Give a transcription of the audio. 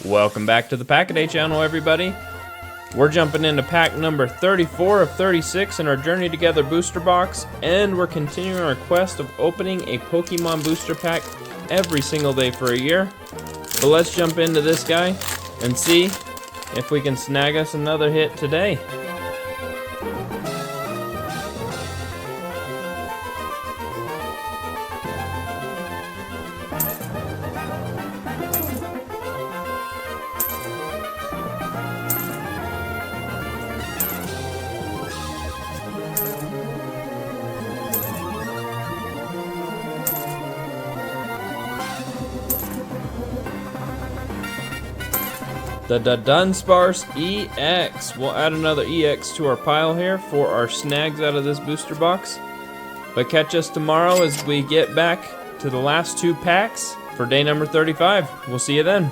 Welcome back to the Pack-A-Day channel, everybody. We're jumping into pack number 34 of 36 in our Journey Together booster box, and we're continuing our quest of opening a Pokemon booster pack every single day for a year. But let's jump into this guy and see if we can snag us another hit today. The Dunsparce EX. We'll add another EX to our pile here for our snags out of this booster box. But catch us tomorrow as we get back to the last two packs for day number 35. We'll see you then.